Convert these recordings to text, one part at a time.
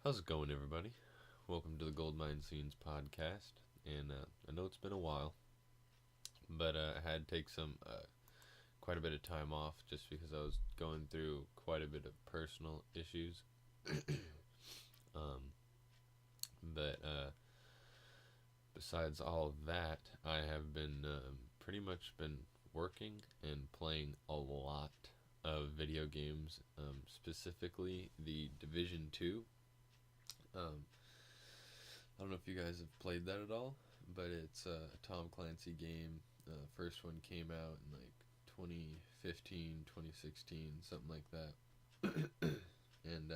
How's it going, everybody? Welcome to the Goldmine Scenes podcast. And I know it's been a while, but I had to take quite a bit of time off just because I was going through quite a bit of personal issues. um, but besides all of that, I have been pretty much been working and playing a lot of video games, specifically the Division 2. Um, I don't know if you guys have played that at all, but it's a Tom Clancy game. First one came out in like 2015, 2016, something like that. And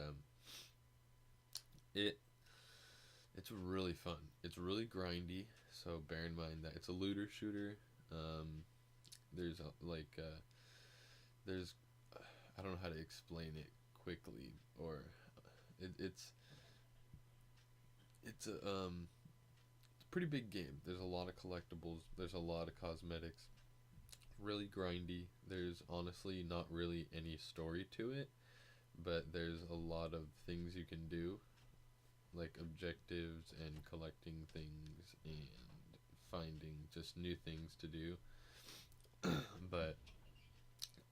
it it's really fun. It's really grindy, so bear in mind that it's a looter shooter. Um, there's there's I don't know how to explain it quickly, or it, it's it's a pretty big game. There's a lot of collectibles. There's a lot of cosmetics. Really grindy. There's honestly not really any story to it, but there's a lot of things you can do, like objectives and collecting things and finding just new things to do. But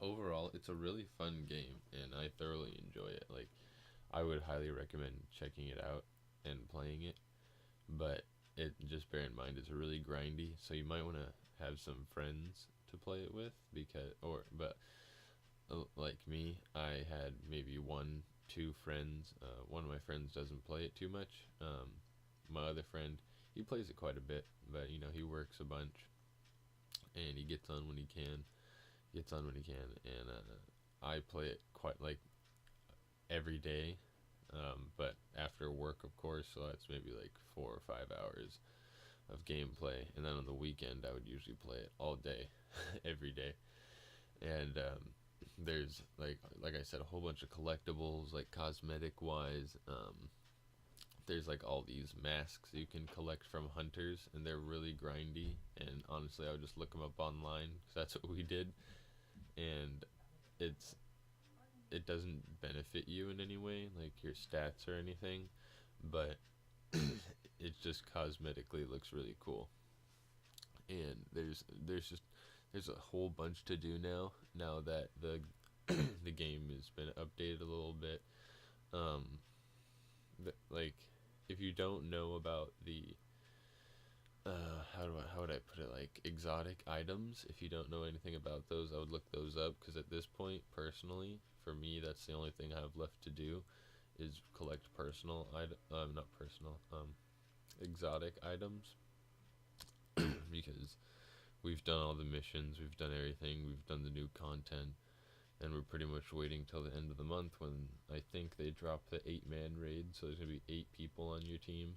overall, it's a really fun game, and I thoroughly enjoy it. Like, I would highly recommend checking it out and playing it. But it just bear in mind it's really grindy, so you might want to have some friends to play it with because like me, I had maybe one, two friends. One of my friends doesn't play it too much. My other friend, he plays it quite a bit, but he works a bunch, and he gets on when he can. And I play it quite like every day, but after work, of course, so that's maybe like 4 or 5 hours of gameplay. And then on the weekend, I would usually play it all day, every day. And there's like I said, a whole bunch of collectibles, like cosmetic wise. There's like all these masks you can collect from hunters, and they're really grindy. And honestly, I would just look them up online because that's what we did. And it's it doesn't benefit you in any way, like your stats or anything, but it just cosmetically looks really cool. And there's a whole bunch to do now that the the game has been updated a little bit. Um, like, if you don't know about the how would I put it, like exotic items, if you don't know anything about those, I would look those up, because at this point, personally, for me, that's the only thing I have left to do is collect not personal, exotic items. Because we've done all the missions, we've done everything, we've done the new content, and we're pretty much waiting till the end of the month when I think they drop the 8-man raid. So there's gonna be 8 people on your team,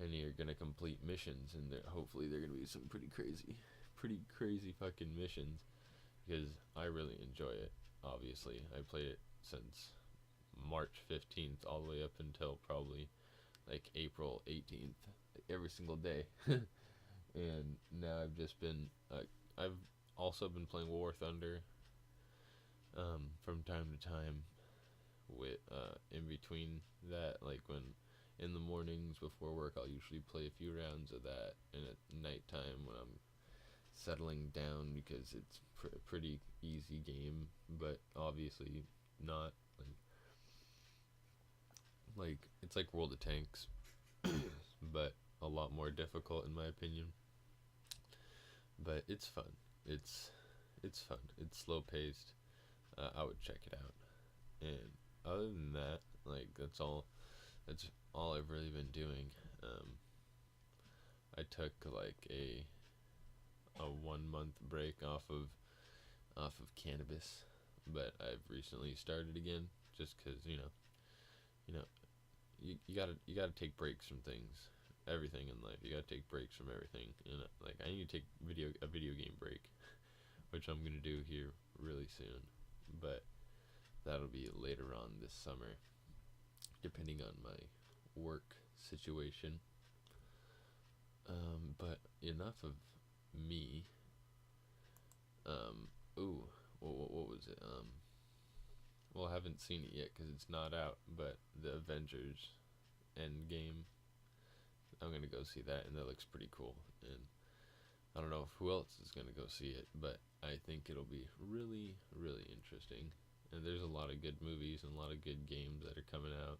and you're gonna complete missions, and hopefully they're gonna be some pretty crazy fucking missions, because I really enjoy it. Obviously, I played it since March 15th all the way up until probably like April 18th, like every single day. And now I've also been playing War Thunder from time to time, with in between that, like when in the mornings before work, I'll usually play a few rounds of that, and at nighttime when I'm settling down, because it's a pretty easy game, but obviously not like it's like World of Tanks, but a lot more difficult in my opinion. But it's fun. It's fun. It's slow paced. I would check it out. And other than that, like That's all I've really been doing. I took like a 1 month break off of cannabis, but I've recently started again, just because you know you gotta take breaks from things, everything in life. You gotta take breaks from everything. Like, I need to take a video game break, which I'm gonna do here really soon, but that'll be later on this summer, depending on my work situation. But enough of me. Um, ooh, what was it? Well, I haven't seen it yet because it's not out, but the Avengers, End Game. I'm gonna go see that, and that looks pretty cool. And I don't know who else is gonna go see it, but I think it'll be really, really interesting. And there's a lot of good movies and a lot of good games that are coming out.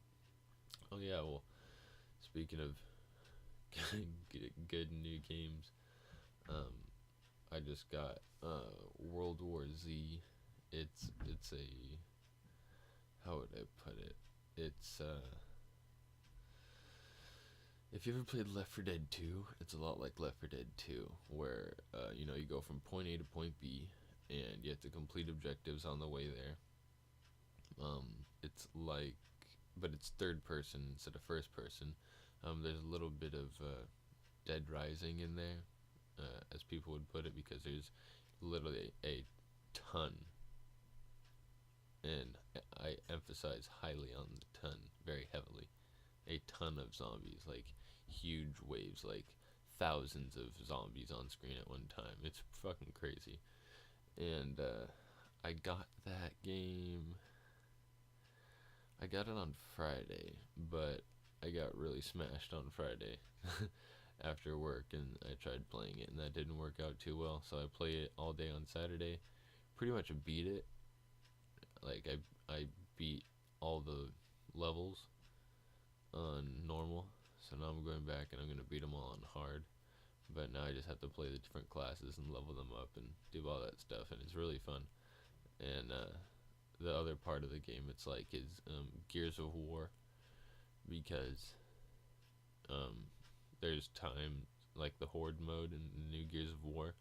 Oh yeah, well, speaking of good new games, I just got World War Z. It's a, how would I put it? It's if you ever played Left 4 Dead 2, it's a lot like Left 4 Dead 2, where you know, you go from point A to point B, and you have to complete objectives on the way there. It's like, but it's third person instead of first person. There's a little bit of Dead Rising in there, as people would put it, because there's literally a ton, and I emphasize highly on the ton, very heavily, a ton of zombies, like huge waves, like thousands of zombies on screen at one time. It's fucking crazy. And I got that game, I got it on Friday, but I got really smashed on Friday after work, and I tried playing it, and that didn't work out too well, so I played it all day on Saturday, pretty much beat it. Like, I beat all the levels on normal, so now I'm going back and I'm going to beat them all on hard, but now I just have to play the different classes and level them up and do all that stuff, and it's really fun. And the other part of the game, it's like, is Gears of War, because there's time, like the Horde mode in the new Gears of War,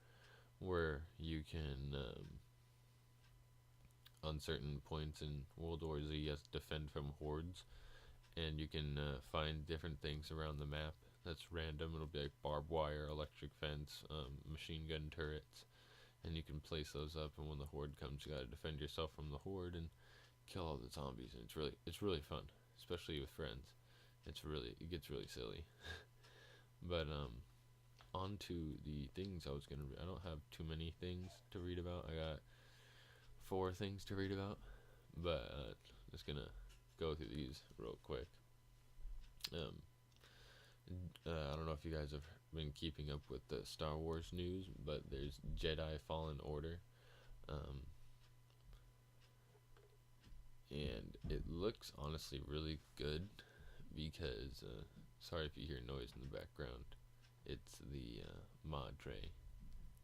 where you can, on certain points in World War Z, you have to defend from hordes, and you can find different things around the map that's random. It'll be like barbed wire, electric fence, machine gun turrets, and you can place those up, and when the horde comes, you gotta defend yourself from the horde and kill all the zombies, and it's really fun, especially with friends. It gets really silly. But on to the things I was gonna I don't have too many things to read about. I got 4 things to read about, but just gonna go through these real quick. I don't know if you guys have been keeping up with the Star Wars news, but there's Jedi Fallen Order, and it looks honestly really good, because sorry if you hear noise in the background, it's the mod tray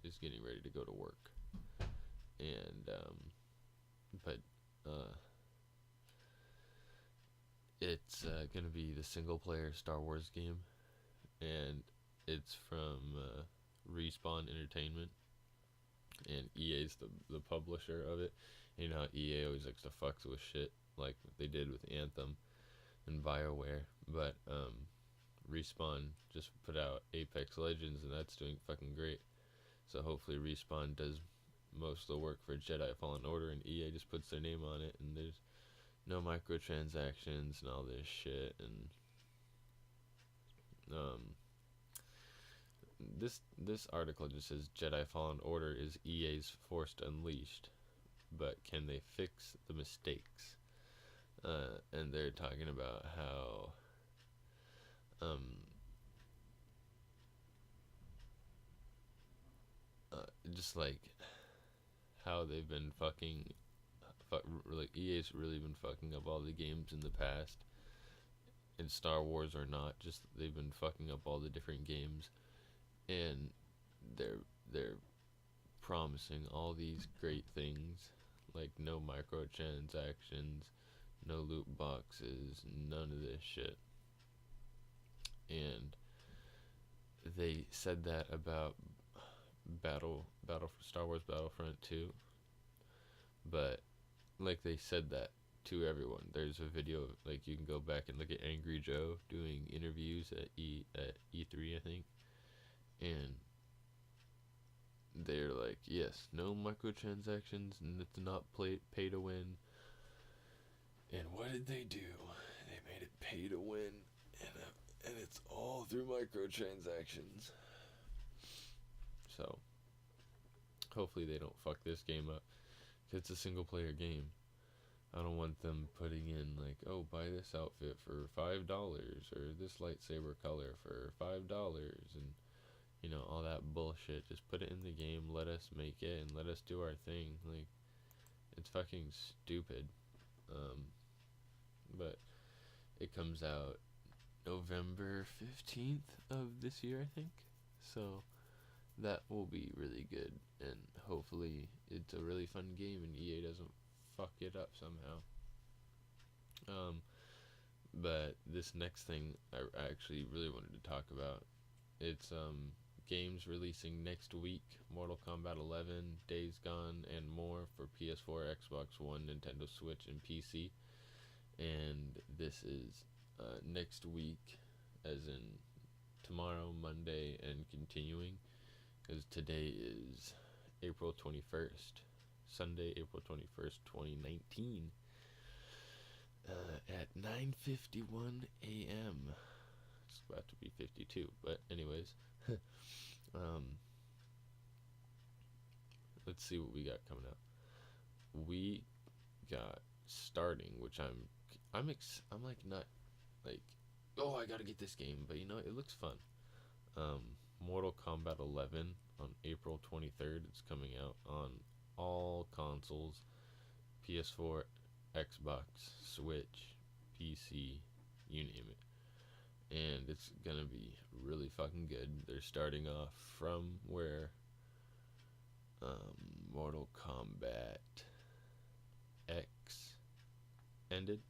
just getting ready to go to work. And but it's gonna be the single player Star Wars game, and it's from Respawn Entertainment, and EA's the publisher of it. You know how EA always likes to fuck with shit, like they did with Anthem and BioWare, but Respawn just put out Apex Legends, and that's doing fucking great. So hopefully Respawn does most of the work for Jedi Fallen Order, and EA just puts their name on it, and there's no microtransactions and all this shit. And this article just says Jedi Fallen Order is EA's Force Unleashed, but can they fix the mistakes? And they're talking about how just like how they've been like EA's really been fucking up all the games in the past, and Star Wars or not, just they've been fucking up all the different games, and they're promising all these great things, like no microtransactions, no loot boxes, none of this shit. And they said that about Star Wars Battlefront 2, but like they said that to everyone. There's a video, like you can go back and look at Angry Joe doing interviews at E3, I think, and they're like, yes, no microtransactions, and it's not pay to win. And what did they do? They made it pay to win, and it's all through microtransactions. So hopefully they don't fuck this game up, 'cause it's a single player game. I don't want them putting in like, oh, buy this outfit for $5 or this lightsaber color for $5 and all that bullshit. Just put it in the game, let us make it, and let us do our thing. Like, it's fucking stupid. But it comes out November 15th of this year, I think. So that will be really good, and hopefully it's a really fun game and EA doesn't fuck it up somehow. But this next thing I actually really wanted to talk about. It's games releasing next week: Mortal Kombat 11, Days Gone, and more for PS4, Xbox One, Nintendo Switch, and PC. And this is next week, as in tomorrow, Monday, and continuing, because today is April 21st, Sunday, April 21st, 2019, at 9:51 a.m. It's about to be 52, but anyways, let's see what we got coming up. We got starting, which I'm like not like, oh, I gotta get this game, but it looks fun. Mortal Kombat 11 on April 23rd. It's coming out on all consoles: PS4, Xbox, Switch, PC, you name it. And it's gonna be really fucking good. They're starting off from where Mortal Kombat X ended,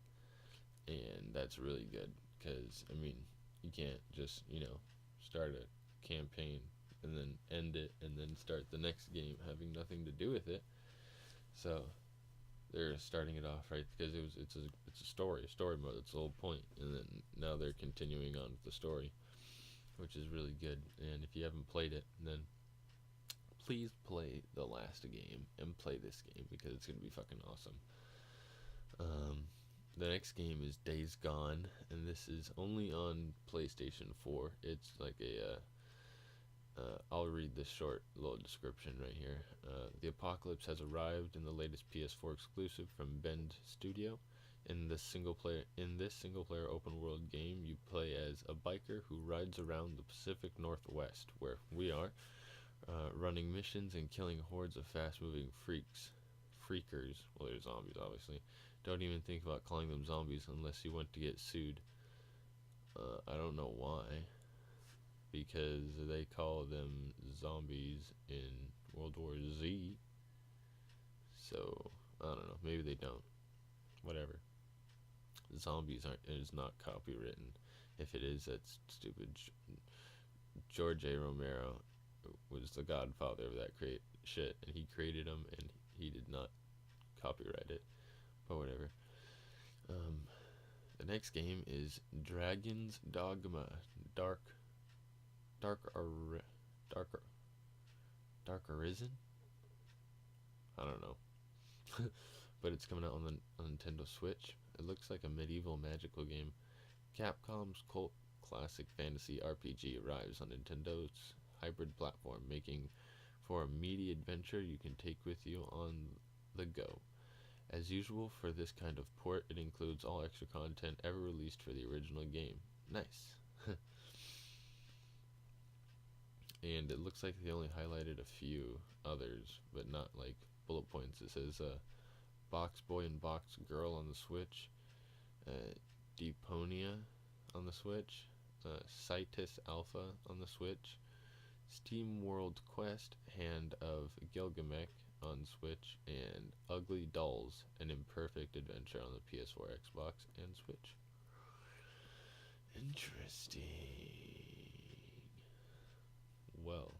and that's really good, because you can't just start a campaign and then end it and then start the next game having nothing to do with it. So they're starting it off right, because it's a story mode. It's the whole point, and then now they're continuing on with the story, which is really good. And if you haven't played it, then please play the last game and play this game, because it's gonna be fucking awesome. The next game is Days Gone, and this is only on PlayStation 4. It's like I'll read this short little description right here. The apocalypse has arrived in the latest PS4 exclusive from Bend Studio. In this single player open world game, you play as a biker who rides around the Pacific Northwest, where we are, running missions and killing hordes of fast-moving freakers. Well, they're zombies, obviously. Don't even think about calling them zombies unless you want to get sued. I don't know why, because they call them zombies in World War Z. So I don't know. Maybe they don't. Whatever. Zombies is not copywritten. If it is, that's stupid. George A. Romero was the godfather of that shit, and he created them, and he did not copyright it. But whatever. The next game is Dragon's Dogma: Dark Arisen? I don't know. But it's coming out on the Nintendo Switch. It looks like a medieval magical game. Capcom's cult classic fantasy RPG arrives on Nintendo's hybrid platform, making for a meaty adventure you can take with you on the go. As usual for this kind of port, it includes all extra content ever released for the original game. Nice. And it looks like they only highlighted a few others, but not like bullet points. It says Box Boy and Box Girl on the Switch, Deponia on the Switch, Citus Alpha on the Switch, Steam World Quest: Hand of Gilgamesh on Switch, and Ugly Dolls: An Imperfect Adventure on the PS4, Xbox, and Switch. Interesting. Well,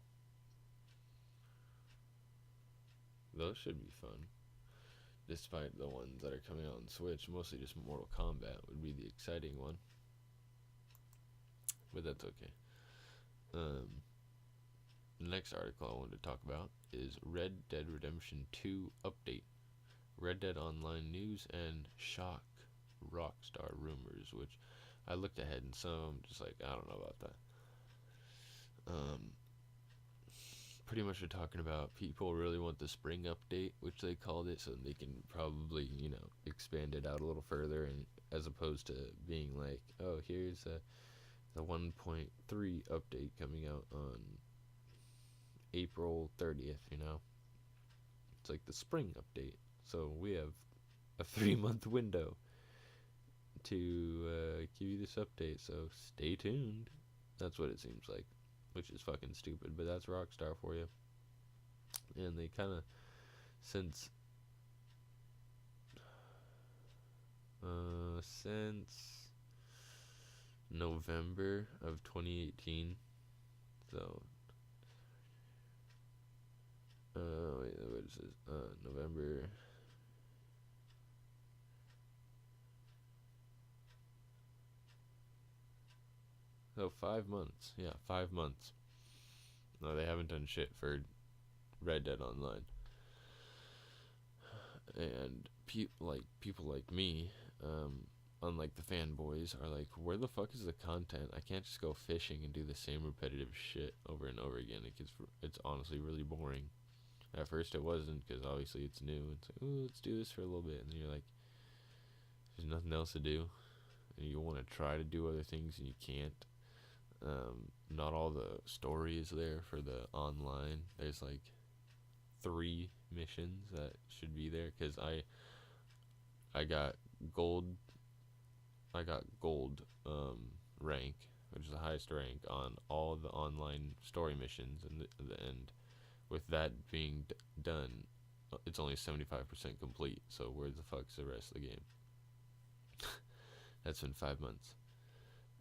those should be fun. Despite the ones that are coming out on Switch, mostly just Mortal Kombat would be the exciting one. But that's okay. The next article I wanted to talk about is Red Dead Redemption 2 Update. Red Dead Online news and shock Rockstar rumors, which I looked ahead and some I'm just like, I don't know about that. pretty much are talking about people really want the spring update, which they called it, so they can probably, expand it out a little further, and as opposed to being like, oh, here's the 1.3 update coming out on April 30th, It's like the spring update. So we have a 3-month window to give you this update, so stay tuned. That's what it seems like, which is fucking stupid, but that's Rockstar for you. And they kind of, since November of 2018, so wait, what is this? November. So 5 months. Yeah, 5 months. No, they haven't done shit for Red Dead Online. And people like me, unlike the fanboys, are like, where the fuck is the content? I can't just go fishing and do the same repetitive shit over and over again. It's honestly really boring. At first it wasn't, because obviously it's new. It's like, ooh, let's do this for a little bit. And then you're like, there's nothing else to do. And you want to try to do other things and you can't. Not all the story is there for the online. There's like 3 missions that should be there, because I got gold rank, which is the highest rank on all the online story missions, and with that being done, it's only 75% complete. So where the fuck's the rest of the game? That's been 5 months,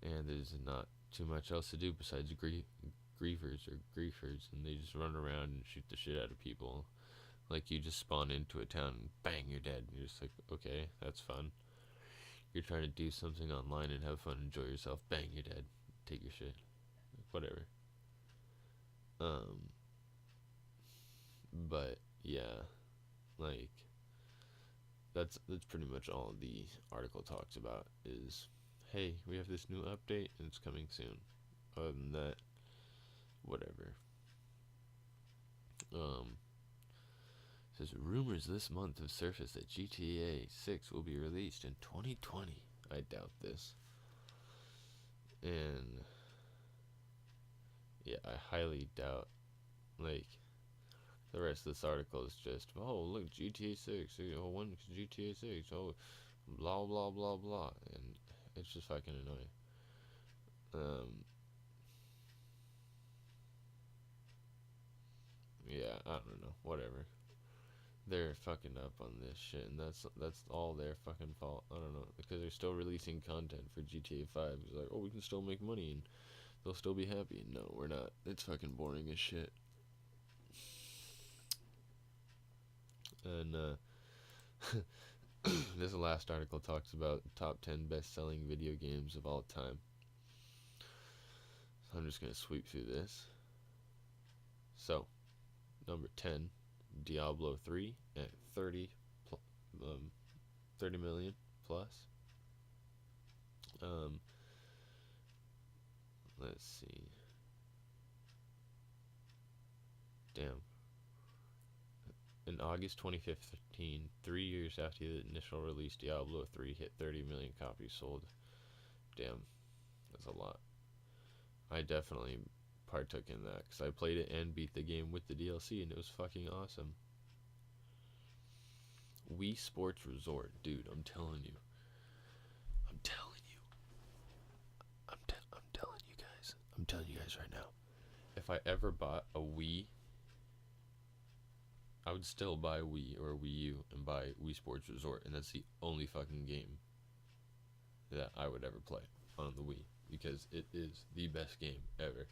and there's not too much else to do besides griefers, and they just run around and shoot the shit out of people. Like, you just spawn into a town and bang, you're dead. And you're just like, okay, that's fun. You're trying to do something online and have fun, enjoy yourself, bang, you're dead. Take your shit. Whatever. But yeah, like, that's pretty much all the article talks about is, hey, we have this new update and it's coming soon. Other than that, whatever. Says rumors this month have surfaced that GTA 6 will be released in 2020. I doubt this. And yeah, I highly doubt. Like, the rest of this article is just, oh, look, GTA 6. Oh, when GTA 6? Oh, blah, blah, blah, blah. And it's just fucking annoying. Yeah, I don't know. Whatever. They're fucking up on this shit, and that's all their fucking fault. I don't know, because they're still releasing content for GTA 5. It's like, oh, we can still make money and they'll still be happy. No, we're not. It's fucking boring as shit. And this last article talks about top 10 best-selling video games of all time. So I'm just gonna sweep through this. So, number 10. Diablo 3 at 30 million plus. Let's see. Damn. In August 2015, 3 years after the initial release, Diablo 3 hit 30 million copies sold. Damn. That's a lot. I definitely partook in that, because I played it and beat the game with the DLC, and it was fucking awesome. Wii Sports Resort, dude, I'm telling you guys right now, if I ever bought a Wii, I would still buy Wii or Wii U and buy Wii Sports Resort, and that's the only fucking game that I would ever play on the Wii, because it is the best game ever.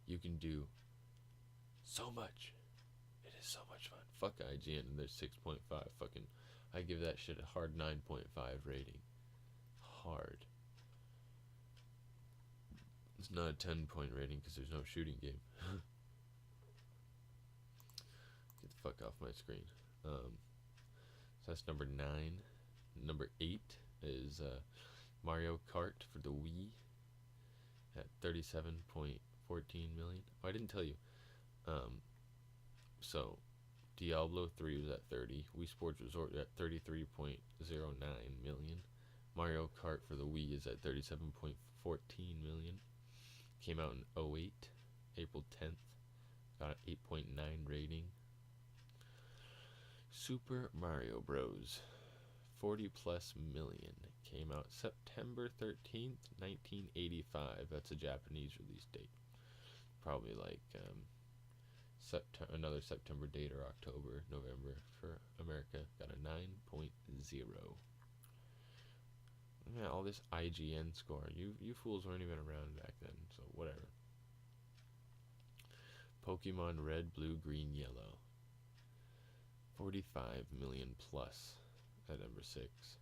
You can do so much. It is so much fun. Fuck IGN and their 6.5. Fucking, I give that shit a hard 9.5 rating. Hard. It's not a 10-point rating because there's no shooting game. Get the fuck off my screen. So that's number 9. Number 8 is Mario Kart for the Wii at 37.14 million. Oh, I didn't tell you. So Diablo 3 was at 30. Wii Sports Resort at 33.09 million. Mario Kart for the Wii is at 37.14 million. Came out in '08, April 10th. Got an 8.9 rating. Super Mario Bros. 40 plus million. Came out September 13th, 1985. That's a Japanese release date. Probably like another September date or October, November for America. Got a 9.0. Yeah, all this IGN score. You fools weren't even around back then, so whatever. Pokemon Red, Blue, Green, Yellow. 45 million plus at number 6.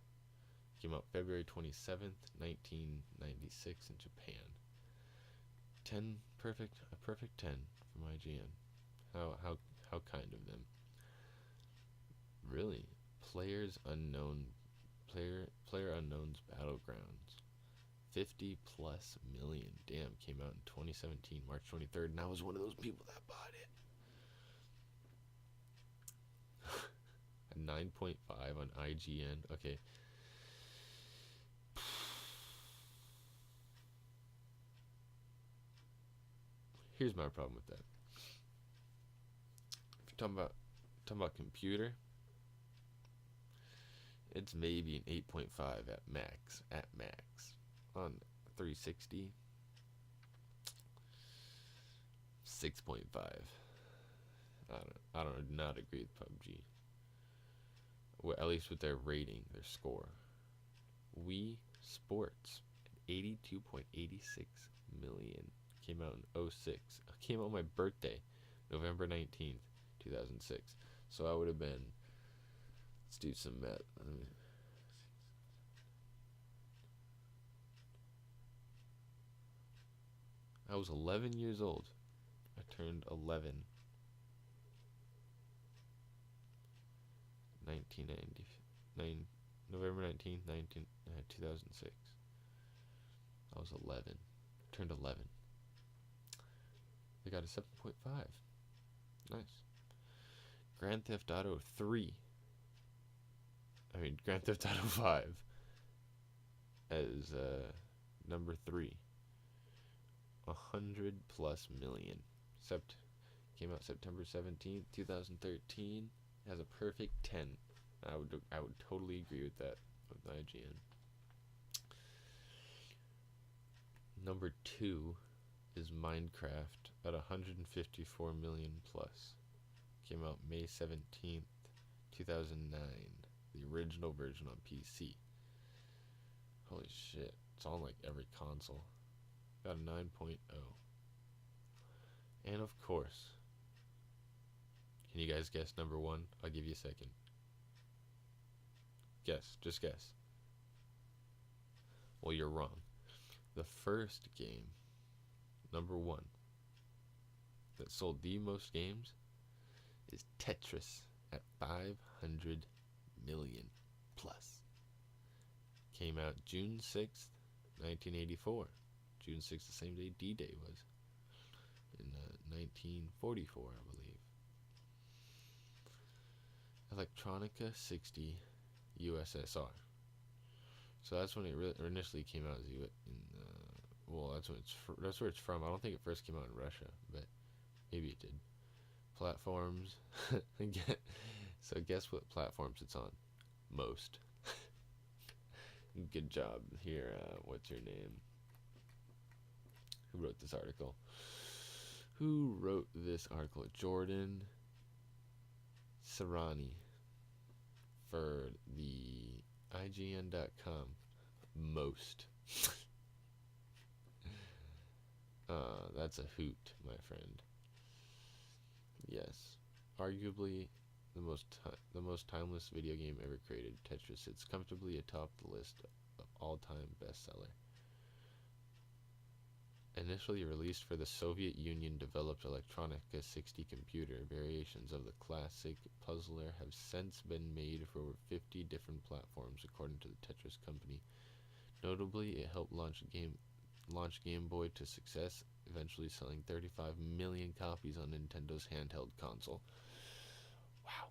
Came out February 27th, 1996 in Japan. 10 perfect, a perfect 10 from IGN. How kind of them. Really, PlayerUnknown's Battlegrounds. 50 plus million. Damn, came out in 2017, March 23rd, and I was one of those people that bought it. A 9.5 on IGN. Okay. Here's my problem with that. If you're talking about computer, it's maybe an 8.5 at max. On 360, 6.5. I do not agree with PUBG. Well, at least with their rating, their score. Wii Sports, 82.86 million. Came out in '06. Came out on my birthday, November 19th, 2006. So I would have been, let's do some math. I was 11 years old. I turned 11. 1999, November 19th, 2006. I was 11. Turned 11. They got a 7.5. Nice. Grand Theft Auto 3. Grand Theft Auto 5 as number 3. 100 plus million. Came out September 17th, 2013. Has a perfect 10. I would totally agree with that with IGN. Number 2 is Minecraft at 154 million plus. Came out May 17th, 2009. The original version on PC. Holy shit. It's on like every console. Got a 9.0. And of course, can you guys guess number 1? I'll give you a second. Guess. Just guess. Well, you're wrong. The first game, number 1, that sold the most games is Tetris at 500 million plus. Came out June 6th, 1984. June 6th, the same day D-Day was. In 1944, I believe. Electronica 60 USSR. So that's when it initially came out. That's where it's from. I don't think it first came out in Russia, but maybe it did. Platforms. So guess what platforms it's on? Most. Good job here. What's your name? Who wrote this article? Jordan Serrani for the IGN.com. Most. That's a hoot, my friend. Yes. Arguably the most timeless video game ever created, Tetris sits comfortably atop the list of all-time bestseller. Initially released for the Soviet Union-developed Electronica 60 computer, variations of the classic puzzler have since been made for over 50 different platforms, according to the Tetris company. Notably, it helped launch Game Boy to success eventually selling 35 million copies on Nintendo's handheld console. Wow.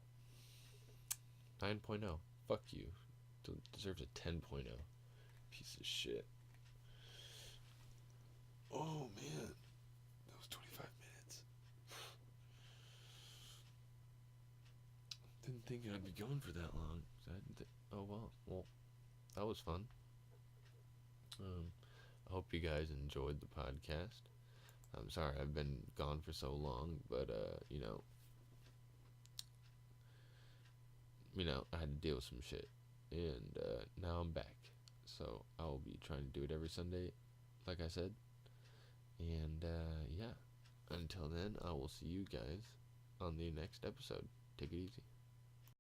9.0. Fuck you. Deserves a 10.0. Piece of shit. Oh, man. That was 25 minutes. Didn't think I'd be going for that long. Oh, well, that was fun. I hope you guys enjoyed the podcast. I'm sorry I've been gone for so long, but, I had to deal with some shit. And now I'm back. So I'll be trying to do it every Sunday, like I said. And, yeah. Until then, I will see you guys on the next episode. Take it easy.